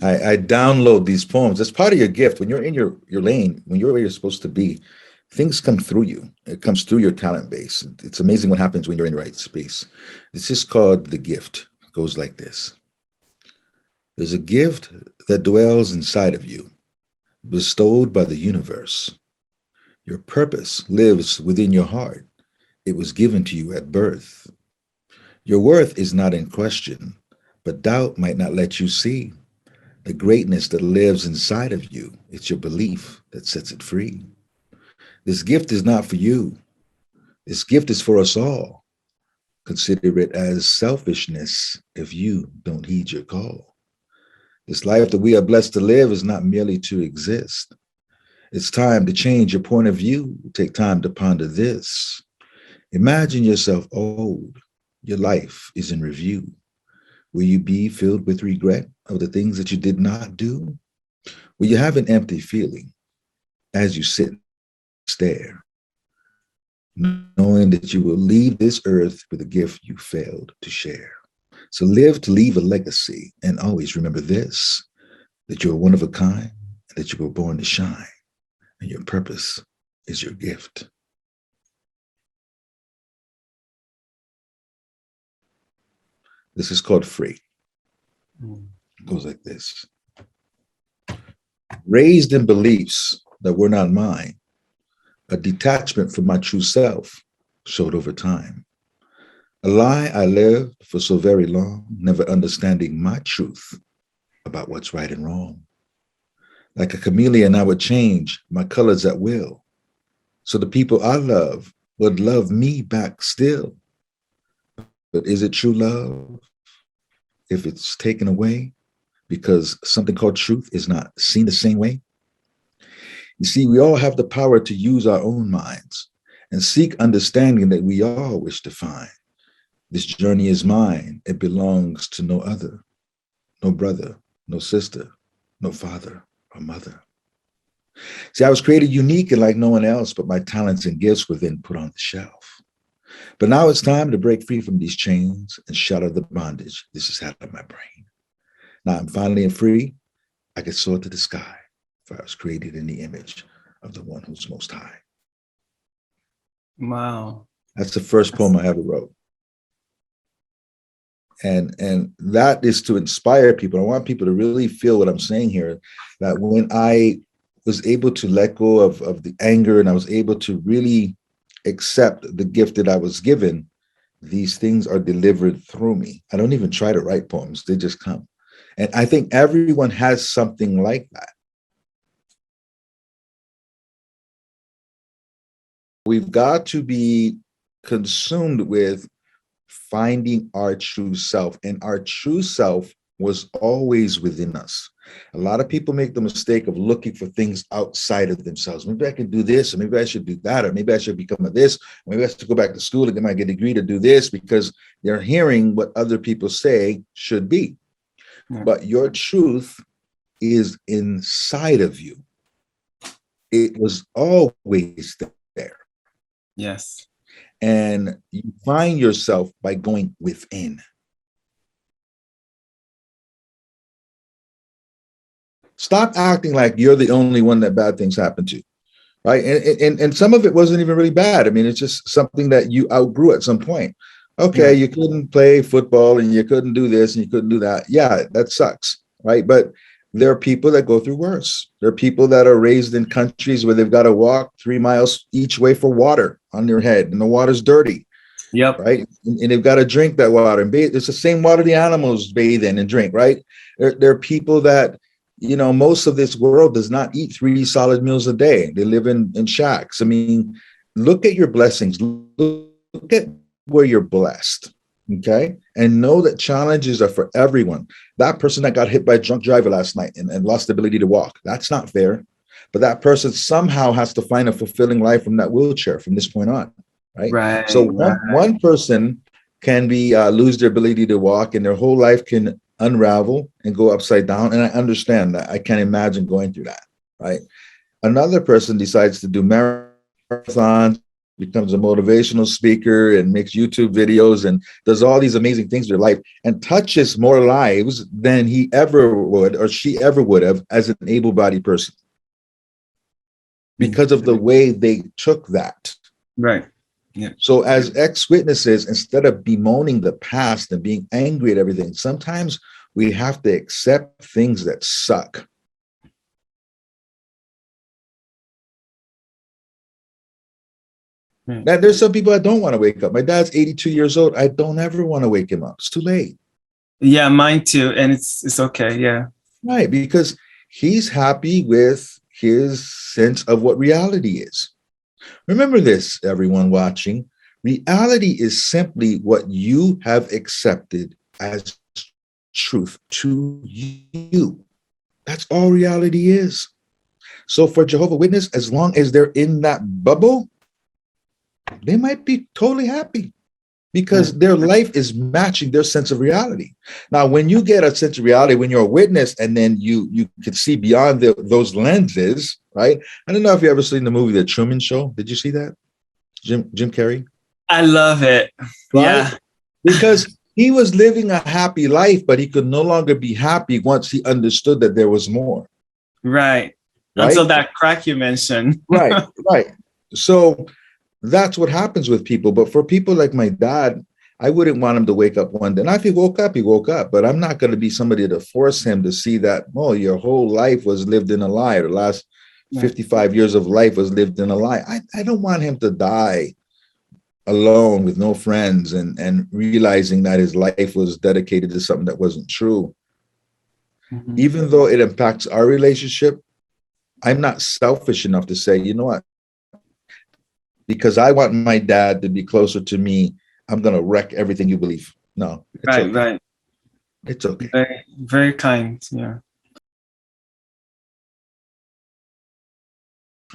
I download these poems. That's part of your gift. When you're in your lane, when you're where you're supposed to be, things come through you. It comes through your talent base. It's amazing what happens when you're in the right space. This is called the gift. It goes like this. There's a gift that dwells inside of you, bestowed by the universe. Your purpose lives within your heart. It was given to you at birth. Your worth is not in question, but doubt might not let you see the greatness that lives inside of you. It's your belief that sets it free. This gift is not for you. This gift is for us all. Consider it as selfishness if you don't heed your call. This life that we are blessed to live is not merely to exist. It's time to change your point of view. Take time to ponder this. Imagine yourself old. Your life is in review. Will you be filled with regret of the things that you did not do? Will you have an empty feeling as you sit and stare, knowing that you will leave this earth with a gift you failed to share? So live to leave a legacy, and always remember this, that you're one of a kind, and that you were born to shine, and your purpose is your gift. This is called Free. It goes like this. Raised in beliefs that were not mine, a detachment from my true self showed over time. A lie I lived for so very long, never understanding my truth about what's right and wrong. Like a chameleon, I would change my colors at will, so the people I love would love me back still. But is it true love if it's taken away because something called truth is not seen the same way? You see, we all have the power to use our own minds and seek understanding that we all wish to find. This journey is mine. It belongs to no other, no brother, no sister, no father or mother. See, I was created unique and like no one else, but my talents and gifts were then put on the shelf. But now it's time to break free from these chains and shatter the bondage. This is out of my brain. Now I'm finally free. I can soar to the sky, for I was created in the image of the one who's most high. Wow. That's the first poem I ever wrote. And that is to inspire people. I want people to really feel what I'm saying here, that when I was able to let go of the anger and I was able to really accept the gift that I was given, these things are delivered through me. I don't even try to write poems, they just come. And I think everyone has something like that. We've got to be consumed with finding our true self, and our true self was always within us. A lot of people make the mistake of looking for things outside of themselves. Maybe I can do this, or maybe I should do that, or maybe I should become a this, or maybe I have to go back to school and get my degree to do this, because they're hearing what other people say should be. Yeah. But your truth is inside of you. It was always there. Yes. And you find yourself by going within. Stop acting like you're the only one that bad things happen to, right? And some of it wasn't even really bad. I mean, it's just something that you outgrew at some point. Okay, yeah. You couldn't play football and you couldn't do this and you couldn't do that. Yeah, that sucks, right? But there are people that go through worse. There are people that are raised in countries where they've got to walk 3 miles each way for water on their head, and the water's dirty. Yep. Right. And they've got to drink that water and bathe. It's the same water the animals bathe in and drink, right? There are people that, you know, most of this world does not eat 3 solid meals a day. They live in shacks. I mean, look at your blessings. Look at where you're blessed. Okay. And know that challenges are for everyone. That person that got hit by a drunk driver last night and lost the ability to walk, that's not fair. But that person somehow has to find a fulfilling life from that wheelchair from this point on. Right. So one person can be lose their ability to walk and their whole life can unravel and go upside down. And I understand that. I can't imagine going through that. Right. Another person decides to do marathons becomes a motivational speaker and makes YouTube videos and does all these amazing things in their life and touches more lives than he ever would or she ever would have as an able-bodied person because of the way they took that. Right. Yeah. So as ex-witnesses, instead of bemoaning the past and being angry at everything, sometimes we have to accept things that suck. Now, there's some people I don't want to wake up. My dad's 82 years old. I don't ever want to wake him up. It's too late. Yeah, mine too. And it's okay. Yeah. Right. Because he's happy with his sense of what reality is. Remember this, everyone watching. Reality is simply what you have accepted as truth to you. That's all reality is. So for Jehovah's Witness, as long as they're in that bubble, they might be totally happy because their life is matching their sense of reality. Now, when you get a sense of reality, when you're a witness and then you can see beyond those lenses, right? I don't know if you ever seen the movie The Truman Show. Did you see that? Jim Carrey? I love it. Right? Yeah. Because he was living a happy life, but he could no longer be happy once he understood that there was more. Right. Until that crack you mentioned. Right. So that's what happens with people. But for people like my dad, I wouldn't want him to wake up one day. Now, if he woke up, he woke up. But I'm not going to be somebody to force him to see that, oh, your whole life was lived in a lie. The last 55 years of life was lived in a lie. I don't want him to die alone with no friends and realizing that his life was dedicated to something that wasn't true. Mm-hmm. Even though it impacts our relationship, I'm not selfish enough to say, you know what? Because I want my dad to be closer to me, I'm going to wreck everything you believe. No. It's okay. Right. It's okay. Very, very kind. Yeah.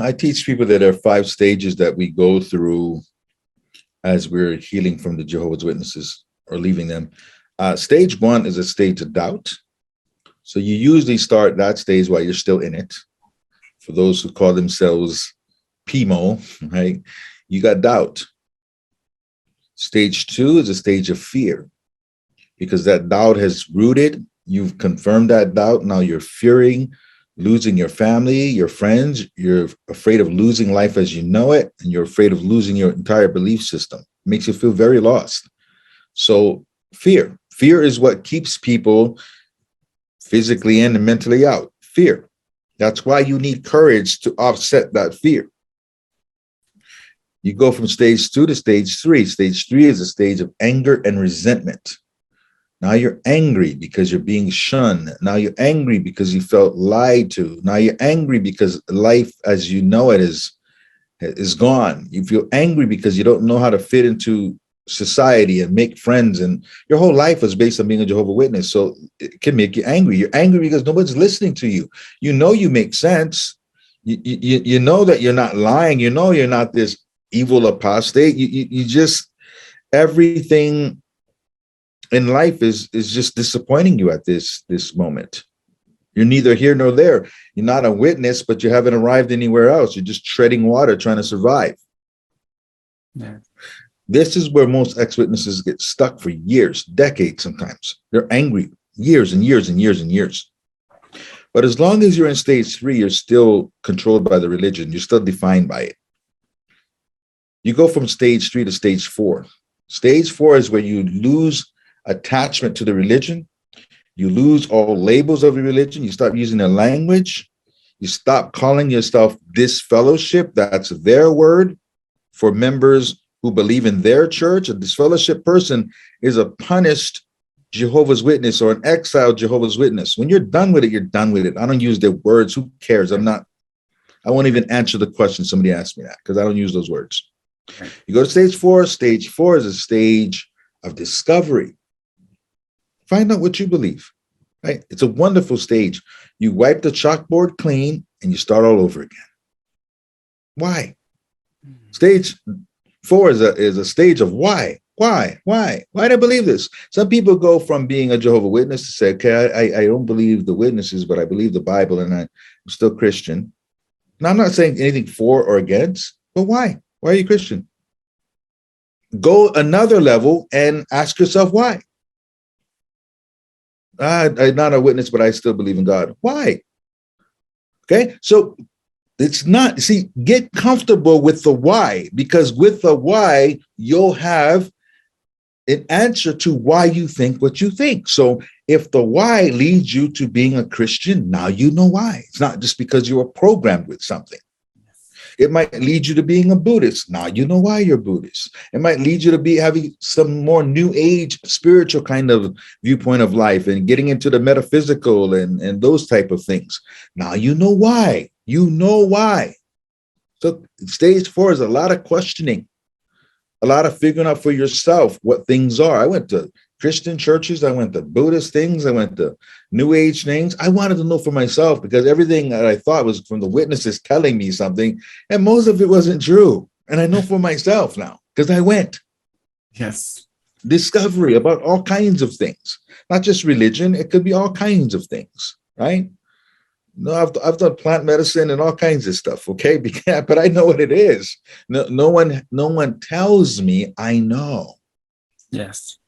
I teach people that there are 5 stages that we go through as we're healing from the Jehovah's Witnesses or leaving them. Stage 1 is a stage of doubt. So you usually start that stage while you're still in it. For those who call themselves PMO, right? You got doubt. Stage 2 is a stage of fear because that doubt has rooted. You've confirmed that doubt. Now you're fearing losing your family, your friends. You're afraid of losing life as you know it, and you're afraid of losing your entire belief system. It makes you feel very lost. So fear is what keeps people physically and mentally out. Fear. That's why you need courage to offset that fear. You go from stage 2 to stage 3. Stage 3 is a stage of anger and resentment. Now you're angry because you're being shunned. Now you're angry because you felt lied to. Now you're angry because life as you know it is gone. You feel angry because you don't know how to fit into society and make friends. And your whole life was based on being a Jehovah's Witness. So it can make you angry. You're angry because nobody's listening to you. You know you make sense. You know that you're not lying. You know you're not this evil apostate. You just, everything in life is just disappointing you at this moment. You're neither here nor there. You're not a witness, but you haven't arrived anywhere else. You're just treading water, trying to survive. Yeah. This is where most ex-witnesses get stuck for years, decades sometimes. They're angry years and years and years and years. But as long as you're in stage 3, you're still controlled by the religion. You're still defined by it. You go from stage 3 to stage 4. Stage 4 is where you lose attachment to the religion. You lose all labels of the religion. You stop using the language. You stop calling yourself this fellowship. That's their word for members who believe in their church. A disfellowship person is a punished Jehovah's Witness or an exiled Jehovah's Witness. When you're done with it, you're done with it. I don't use their words. Who cares? I won't even answer the question somebody asked me that because I don't use those words. You go to stage 4. Stage 4 is a stage of discovery. Find out what you believe, right? It's a wonderful stage. You wipe the chalkboard clean and you start all over again. Why? Stage 4 is a stage of why. Why do I believe this? Some people go from being a Jehovah's Witness to say, okay, I don't believe the witnesses, but I believe the Bible and I'm still Christian. Now, I'm not saying anything for or against, but why? Why are you Christian? Go another level and ask yourself why. I'm not a witness, but I still believe in God. Why? Okay, so it's not, see, get comfortable with the why, because with the why, you'll have an answer to why you think what you think. So if the why leads you to being a Christian, now you know why. It's not just because you were programmed with something. It might lead you to being a Buddhist. Now you know why you're Buddhist. It might lead you to be having some more new age spiritual kind of viewpoint of life and getting into the metaphysical and those type of things. Now you know why. You know why. So stage 4 is a lot of questioning, a lot of figuring out for yourself what things are. I went to Christian churches, I went to Buddhist things, I went to New Age things. I wanted to know for myself, because everything that I thought was from the witnesses telling me something, and most of it wasn't true. And I know for myself now, because I went. Yes. Discovery about all kinds of things, not just religion. It could be all kinds of things, right? No, I've done plant medicine and all kinds of stuff, okay? But I know what it is. No one tells me. I know. Yes.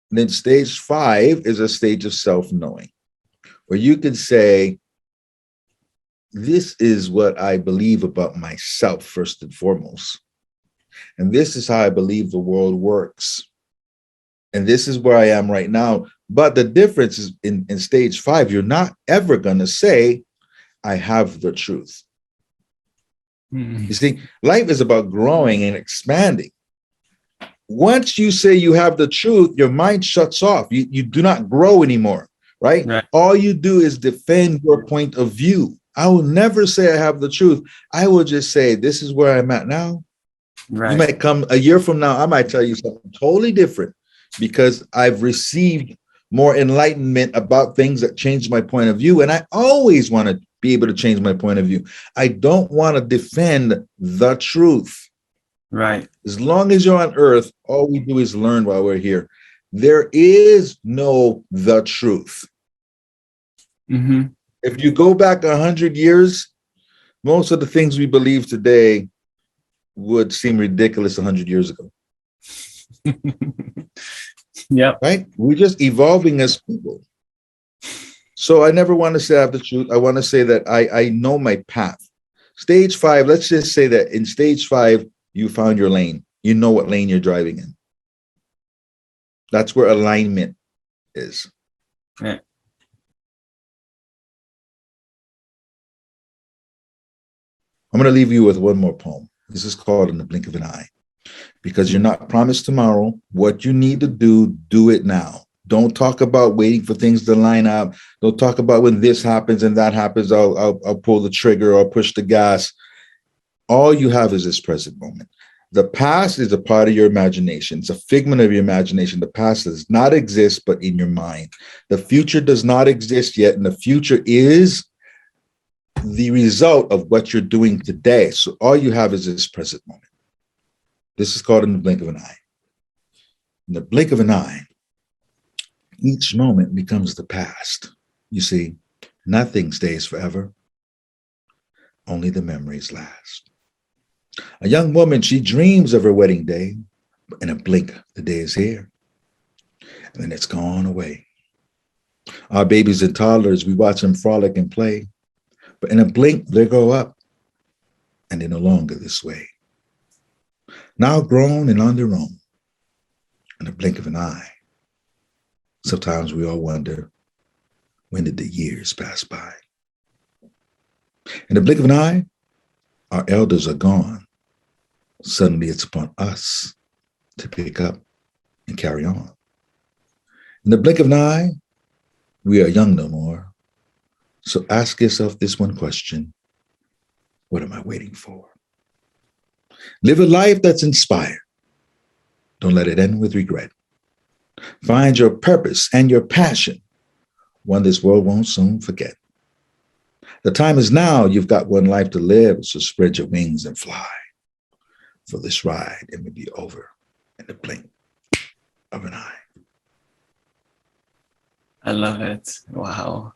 And then stage 5 is a stage of self-knowing, where you can say, this is what I believe about myself, first and foremost. And this is how I believe the world works. And this is where I am right now. But the difference is in stage 5, you're not ever going to say, I have the truth. You see, life is about growing and expanding. Once you say you have the truth, your mind shuts off. You do not grow anymore, right? All you do is defend your point of view. I will never say I have the truth. I will just say, this is where I'm at now. Right. You might come a year from now, I might tell you something totally different, because I've received more enlightenment about things that change my point of view. And I always want to be able to change my point of view. I don't want to defend the truth. Right. As long as you're on earth, all we do is learn while we're here. There is no the truth. Mm-hmm. If you go back 100 years, most of the things we believe today would seem ridiculous 100 years ago. Yeah. Right? We're just evolving as people. So I never want to say I have the truth. I want to say that I know my path. Stage 5, let's just say that in stage 5, you found your lane. You know what lane you're driving in. That's where alignment is. Yeah. I'm going to leave you with one more poem. This is called In the Blink of an Eye. Because you're not promised tomorrow. What you need to do it now. Don't talk about waiting for things to line up. Don't talk about when this happens and that happens, I'll pull the trigger or push the gas. All you have is this present moment. The past is a part of your imagination. It's a figment of your imagination. The past does not exist, but in your mind. The future does not exist yet, and the future is the result of what you're doing today. So all you have is this present moment. This is called In the Blink of an Eye. In the blink of an eye, each moment becomes the past. You see, nothing stays forever. Only the memories last. A young woman, she dreams of her wedding day. But in a blink, the day is here. And then it's gone away. Our babies and toddlers, we watch them frolic and play. But in a blink, they grow up. And they're no longer this way. Now grown and on their own. In the blink of an eye. Sometimes we all wonder, when did the years pass by? In the blink of an eye, our elders are gone. Suddenly it's upon us to pick up and carry on. In the blink of an eye, we are young no more. So ask yourself this one question: what am I waiting for? Live a life that's inspired. Don't let it end with regret. Find your purpose and your passion, one this world won't soon forget. The time is now. You've got one life to live, so spread your wings and fly. For this ride, it may be over in the blink of an eye. I love it. Wow.